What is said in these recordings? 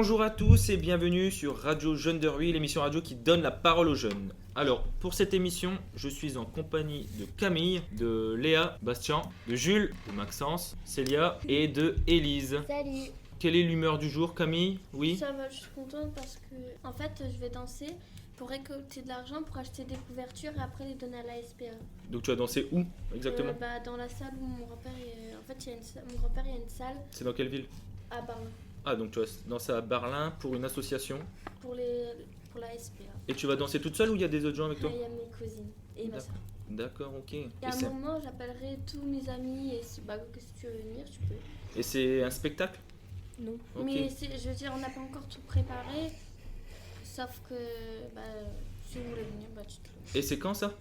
Bonjour à tous et bienvenue sur Radio Jeune de Ruy, l'émission radio qui donne la parole aux jeunes. Alors, pour cette émission, je suis en compagnie de Camille, de Léa, Bastien, de Jules, de Maxence, Célia et de Élise. Salut. Quelle est l'humeur du jour, Camille? Oui. Ça va, je suis contente parce que, en fait, je vais danser pour récolter de l'argent pour acheter des couvertures et après les donner à la SPA. Donc tu vas danser où exactement? Dans la salle où mon grand-père est... En fait, mon grand-père, il y a une salle C'est dans quelle ville? à Berlin Ah, donc tu vas danser à Berlin pour une association. pour la SPA. Et tu vas danser toute seule ou il y a des autres gens avec toi? Il y a mes cousines et ma soeur. D'accord, ok. Et à un moment, j'appellerai tous mes amis et si tu veux venir, tu peux. Et c'est un spectacle? Non. Ok. Mais je veux dire, on n'a pas encore tout préparé. Sauf que, si vous voulez venir, tu Et c'est quand ça?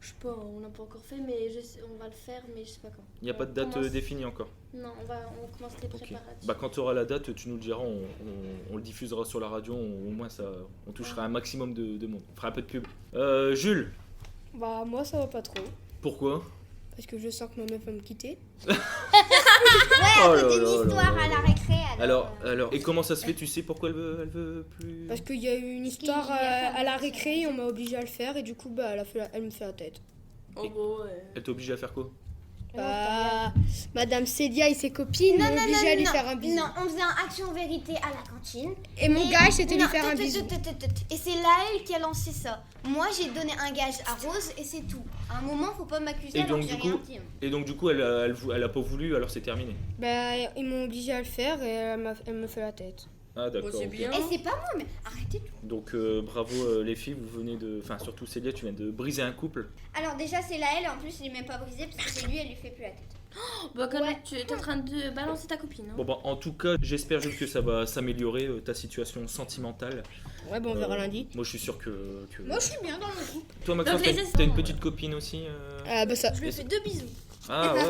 Je sais pas, on n'a pas encore fait, mais on va le faire, mais je sais pas quand. Il n'y a pas de date définie encore? Non, on commence les préparatifs. Bah quand tu auras la date, tu nous le diras, on le diffusera sur la radio, au moins on touchera un maximum de monde. On fera un peu de pub. Jules, Bah moi ça va pas trop, pourquoi? parce que je sens que ma meuf va me quitter. Oh là C'était une là histoire là à là. la récré. Alors, et comment ça se fait? Tu sais pourquoi elle veut plus? Parce qu'il y a eu une histoire qu'il y a à la récré, on m'a obligé à le faire et du coup bah elle me fait la tête. Elle t'a obligé à faire quoi? Bah, Madame Célia et ses copines m'ont obligé à lui faire un bisou. Non, on faisait un action vérité à la cantine. Et mon gage c'était lui Non, faire un bisou. Et c'est Laëlle qui a lancé ça. Moi j'ai donné un gage à Rose et c'est tout. À un moment faut pas m'accuser Et alors donc, que j'ai du rien coup- dit. Et donc du coup elle a pas voulu, alors c'est terminé. Bah ils m'ont obligé à le faire et elle me fait la tête. Ah d'accord. c'est ok. bien. Et c'est pas moi mais arrêtez tout. Donc bravo les filles, vous venez de... Enfin surtout Célia, tu viens de briser un couple. Alors déjà c'est Laëlle en plus il est même pas brisé parce que c'est lui elle lui fait plus la tête. Tu es en train de balancer ta copine. Hein. Bon bah en tout cas, j'espère Jules que ça va s'améliorer, ta situation sentimentale. Ouais bah on verra lundi. Moi je suis sûr que... Moi je suis bien dans le coup. Toi Maxence, Donc, les t'as une petite copine aussi Ah bah ça. Je lui fais 2 bisous. Ah ouais.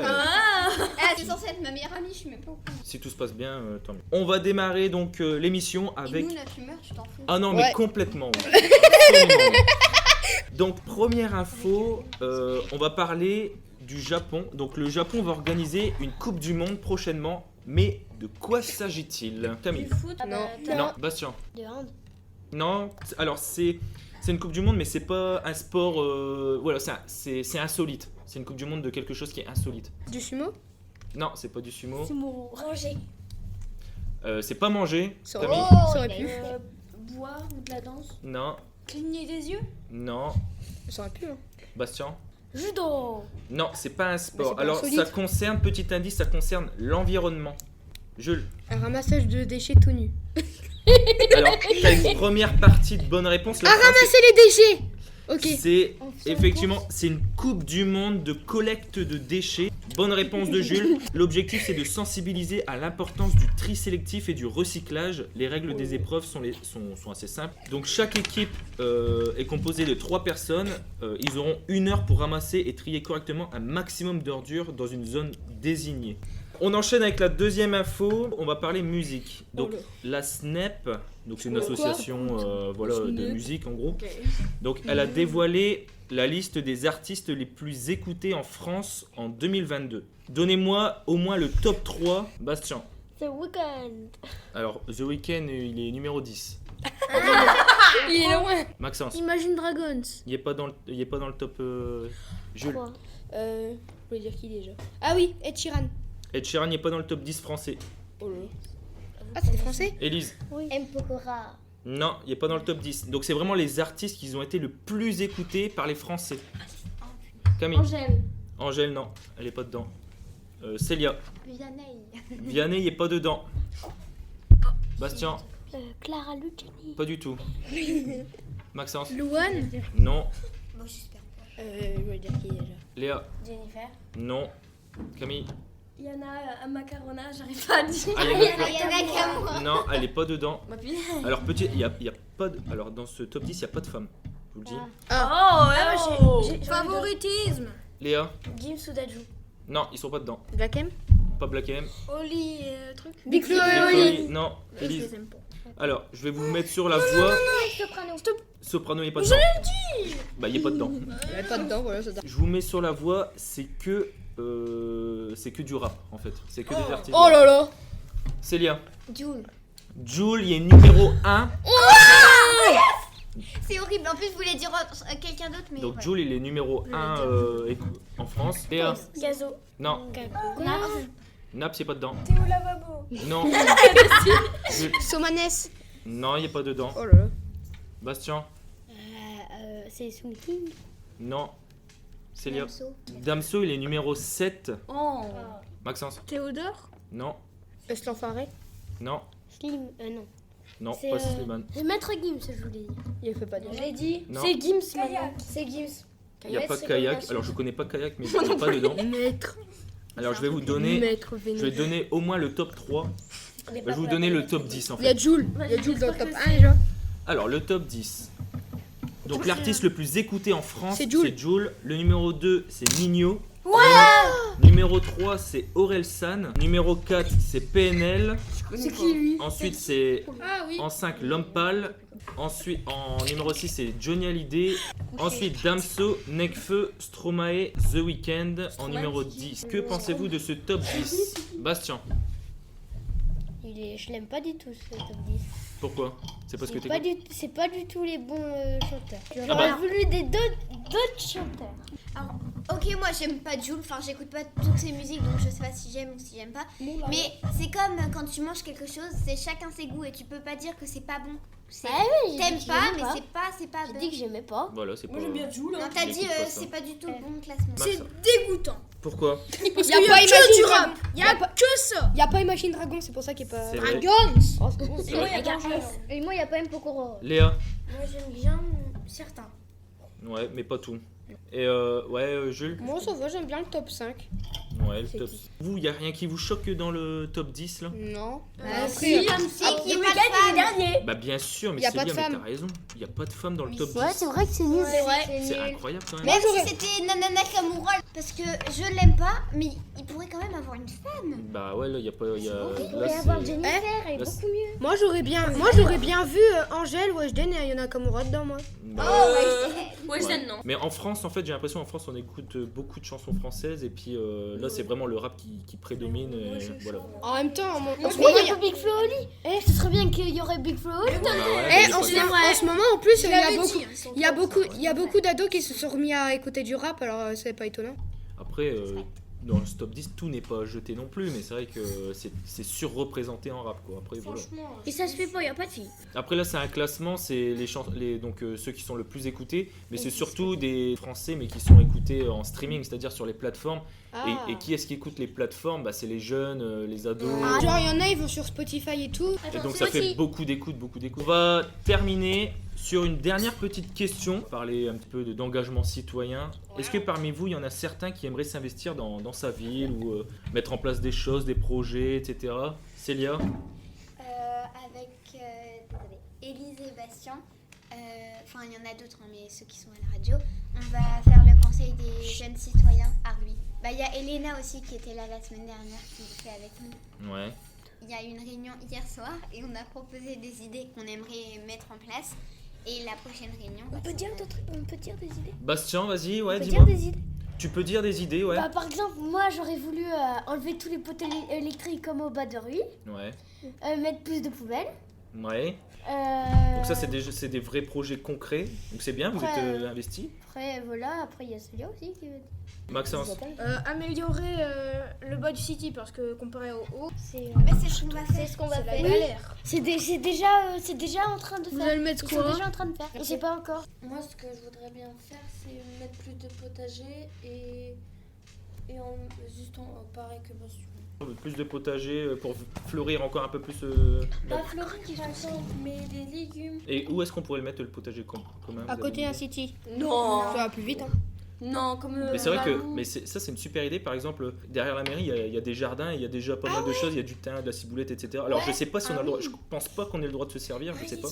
C'est censé être ma meilleure amie, je suis même pas au courant. Si tout se passe bien, tant mieux. On va démarrer donc l'émission avec... Et nous notre humeur tu t'en fous. Ah non Ouais. mais complètement. Oui. Absolument. Donc première info, on va parler du Japon. Donc le Japon va organiser une Coupe du Monde prochainement. Mais de quoi s'agit-il? Camille? Du foot. Non. Non, Bastien? De hand. Non, alors c'est une Coupe du Monde mais c'est pas un sport... voilà, c'est insolite. C'est une Coupe du Monde de quelque chose qui est insolite. Du sumo? Non, c'est pas du sumo. Roger. C'est pas manger. Ça Camille? aurait, ça aurait pu. Boire ou de la danse. Non, Cligner des yeux. non. Ça aurait pu hein. Bastien? Judo. Non, c'est pas un Mais sport. c'est pas Alors insolite. ça concerne, petit indice, ça concerne l'environnement. Jules? Un ramassage de déchets tout nu. Alors, t'as une première partie de bonne réponse. La Ramasser les déchets. Ok. c'est effectivement, c'est une coupe du monde de collecte de déchets. Bonne réponse de Jules. L'objectif c'est de sensibiliser à l'importance du tri sélectif et du recyclage. Les règles des épreuves sont assez simples. Donc chaque équipe est composée de 3 personnes. Ils auront 1 heure pour ramasser et trier correctement un maximum d'ordures dans une zone désignée. On enchaîne avec la deuxième info, on va parler musique. Donc la SNEP, donc c'est une association de musique en gros. Donc elle a dévoilé la liste des artistes les plus écoutés en France en 2022. Donnez-moi au moins le top 3, Bastien. The Weeknd. Alors The Weeknd il est numéro 10. Il est loin. Maxence, Imagine Dragons. il est pas dans le top Jules. Je voulais dire qui déjà? Ah oui, Ed Sheeran. Ed Sheeran n'est pas dans le top 10 français. Oh là. Ah c'était français? Élise, M. Pokora. non, il est pas dans le top 10. Donc c'est vraiment les artistes qui ont été le plus écoutés par les Français. Camille. Angèle. Angèle, non, elle est pas dedans. Célia. Vianney. Vianney, il est pas dedans. Bastien, Clara Luciani. pas du tout. Maxence, Louane. non. Bon j'espère pas. Je voulais dire qui déjà? Léa, Jennifer. non. Camille, Yana Macarona, j'arrive pas à le dire. Ah, Il y en a qu'à moi. non, elle est pas dedans. Ma punaise. Alors petit, il y a pas de, alors dans ce top 10, il y a pas de femme. Je vous le dis. Favoritisme. Léa, Jim Sudaju. non, ils sont pas dedans. Black M? Pas Black M. Oli, truc. Big Flo et Big Oli. Flo, non. Je les Élise. aime pas. Alors, je vais vous mettre sur la voix. Soprano. Soprano, il est pas dedans. Bah, il est pas dedans. Elle est pas dedans, voilà, ça. Je vous mets sur la voix, c'est que du rap en fait. C'est que des artistes. Oh là là. Célia, Jul. Jules, il est numéro 1. C'est horrible. En plus, je voulais dire quelqu'un d'autre, mais. Donc voilà. Jules, il est numéro 1 en France. Léa. Gazo. Non. Nap, c'est pas dedans. T'es au lavabo. Non. Somanes. Non, il est pas dedans. Oh là là. Bastien. C'est Smoking. Non. Célia. Damso. Damso, il est numéro 7. Oh. Maxence. Théodore. Non. Est-ce l'enfoiré? Non. Slim. Non. Non, C'est, pas Slimane. C'est Maître Gims, je voulais dire. Il fait pas de. J'ai dit. Non. C'est Gims maintenant. C'est Gims. Il n'y a pas de kayak. Alors je connais pas kayak, mais il n'est pas dedans. Maître. Alors je vais vous donner. Maître Je vais vénère. donner au moins le top 3. Je vais vous donner le top 10 en Il y a fait. Jules. Il y a Jules dans le top 1 déjà. Alors le top 10. Donc l'artiste le plus écouté en France, C'est c'est Jul. Jul. Le numéro 2, c'est Nino. Numéro 3, c'est Orelsan. Numéro 4, c'est PNL. C'est qui lui? Ensuite, c'est Ah oui. en 5, L'Homme Pâle. Ensuite, en numéro 6, c'est Johnny Hallyday. Ensuite, Damso, Nekfeu, Stromae, The Weeknd. En numéro 10. Que pensez-vous de ce top 10? Bastien, Je l'aime pas du tout ce top 10. pourquoi? C'est parce que C'est pas du tout les bons chanteurs. Ah J'aurais bah. voulu d'autres chanteurs. Alors, ok, moi j'aime pas Jul, enfin j'écoute pas toutes ses musiques donc je sais pas si j'aime ou si j'aime pas. Mais c'est comme quand tu manges quelque chose, c'est chacun ses goûts et tu peux pas dire que c'est pas bon. C'est- Ah oui, j'ai dit T'aimes que pas, j'aimais mais pas. c'est pas J'ai bon. dit que j'aimais pas. Voilà, c'est pas. Moi j'aime bien Jules. Non, t'as dit J'écoute pas ça. c'est pas du tout le bon classement. Max, dégoûtant. pourquoi? Parce qu'il y a pas que du rap. Il y a que ça. Il y a pas Imagine Dragon, c'est pour ça qu'il est pas. C'est vrai. Oh, c'est bon, Et moi, il y a Dangerous. Et moi, il y a pas même Pokoro. Léa? Moi j'aime bien certains. Ouais, mais pas tout. Et Jules? Moi ça va, j'aime bien le top 5. Ouais, le top. Vous, y a rien qui vous choque dans le top 10 là? Non. Si, Après, qui est pas de femme. dernier. Bah bien sûr, mais Y a c'est pas de bien, mais femmes. t'as raison. Y a pas de femmes dans le top 10. Ouais, c'est vrai que c'est nul. C'est vrai. C'est incroyable quand même. Même j'aurais- si c'était Nana Nakamura, parce que je l'aime pas, mais il pourrait quand même avoir une femme. Bah ouais, là y a pas. Il Là, pourrait y avoir c'est- Jennifer, elle est là, beaucoup mieux. moi j'aurais bien vu Angèle, Weshden et Nakamura dedans moi. Bah, Ouais, ouais. non. Mais en France, en fait, j'ai l'impression en France, on écoute beaucoup de chansons françaises et puis là, c'est vraiment le rap qui prédomine. Et voilà. En même temps, en Mais ce il moment, y a pas Big Flo au lit. Eh, ce serait bien qu'il y aurait Big Flo au lit. Bah ouais, Eh, bah, en y a ce pas de- moment, en ce moment, en plus, il y a beaucoup d'ados qui se sont remis à écouter du rap, alors c'est pas étonnant. Après, dans ce top 10, tout n'est pas jeté non plus, mais c'est vrai que c'est surreprésenté en rap quoi. Après, voilà. Et ça se fait pas, il y a pas de filles. Après là c'est un classement, c'est donc ceux qui sont le plus écoutés, mais c'est surtout des Français mais qui sont écoutés en streaming, c'est-à-dire sur les plateformes. Et qui est-ce qui écoute les plateformes? Bah c'est les jeunes, les ados. Genre, il y en a, ils vont sur Spotify et tout. Et donc ça fait beaucoup d'écoutes. On va terminer sur une dernière petite question, parler un petit peu d'engagement citoyen. Est-ce que parmi vous, il y en a certains qui aimeraient s'investir dans sa ville ou mettre en place des choses, des projets, etc. Célia? Avec Élise et Bastien, enfin il y en a d'autres, hein, mais ceux qui sont à la radio, on va faire le conseil des jeunes citoyens à Rui. Bah, il y a Elena aussi qui était là la semaine dernière qui le fait avec nous. Ouais. Il y a eu une réunion hier soir et on a proposé des idées qu'on aimerait mettre en place. Et la prochaine réunion, On peut dire des idées. Bastien, vas-y, ouais, On peut dis-moi. dire des idées. Tu peux dire des idées, ouais. Bah, par exemple, moi j'aurais voulu enlever tous les poteaux électriques comme au bas de rue, Ouais. mettre plus de poubelles. Ouais. Donc ça, c'est des vrais projets concrets. Donc c'est bien, vous Ouais. êtes investi. Après, voilà, après il y a Célia aussi qui veut. Maxence. Améliorer le bas du city parce que comparé au haut, C'est Mais c'est ce qu'on va faire. ce qu'on va c'est la faire. galère. C'est déjà en train de Vous faire. allez mettre Ils sont quoi? déjà en train de faire. On sait pas encore. Moi, ce que je voudrais bien faire, c'est mettre plus de potager et pareil que Bastien. Plus de potager pour fleurir encore un peu plus. Pas fleurir qui j'entends, mais des légumes. Et où est-ce qu'on pourrait le mettre le potager commun? À vous côté avez d'un une idée? city. Non. Ça va plus vite. Hein. Non, comme Mais c'est vrai que ça c'est une super idée. Par exemple, derrière la mairie, il y a des jardins, et il y a déjà pas mal de choses. Il y a du thym, de la ciboulette, etc. Alors je sais pas si on a le droit. Je pense pas qu'on ait le droit de se servir. Je sais pas.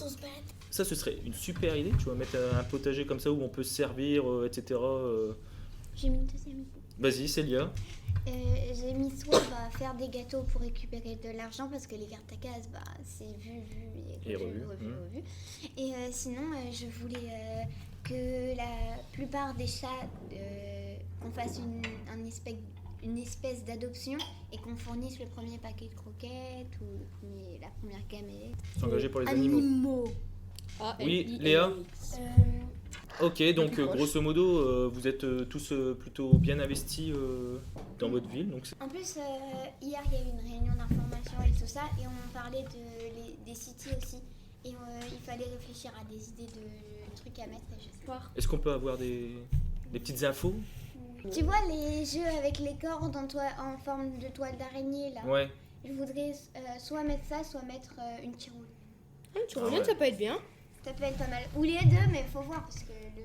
Ça, ce serait une super idée. Tu vois, mettre un potager comme ça où on peut se servir, etc. J'ai mis une deuxième idée. Vas-y, Célia. J'ai mis soit faire des gâteaux pour récupérer de l'argent parce que les cartes à cases, bah, c'est vu Et revu. revu. Et sinon, je voulais que la plupart des chats, qu'on fasse une espèce d'adoption et qu'on fournisse le premier paquet de croquettes ou la première gamelle. S'engager pour les animaux. Oui, Léa. Ok, donc grosso modo, vous êtes tous plutôt bien investis dans votre ville. Donc en plus, hier, il y a eu une réunion d'information et tout ça, et on parlait des cités aussi. Et il fallait réfléchir à des idées de trucs à mettre. Est-ce qu'on peut avoir des petites infos? Tu vois les jeux avec les cordes en forme de toile d'araignée là? Ouais. Je voudrais soit mettre ça, soit mettre une tyrolienne. Une tyrolienne, ça peut être bien. Ça peut être pas mal. Ou les deux, mais faut voir parce que le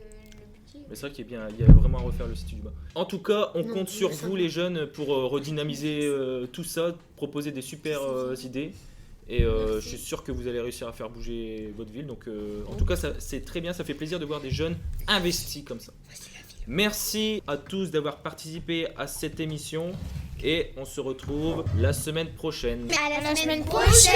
budget. Mais c'est vrai qu'il y a vraiment à refaire le site du bas. En tout cas, on compte sur vous les jeunes pour redynamiser tout ça, proposer des super idées. Et je suis sûr que vous allez réussir à faire bouger votre ville. Donc en tout cas, c'est très bien, ça fait plaisir de voir des jeunes investis comme ça. Merci à tous d'avoir participé à cette émission. Et on se retrouve la semaine prochaine. À la semaine prochaine.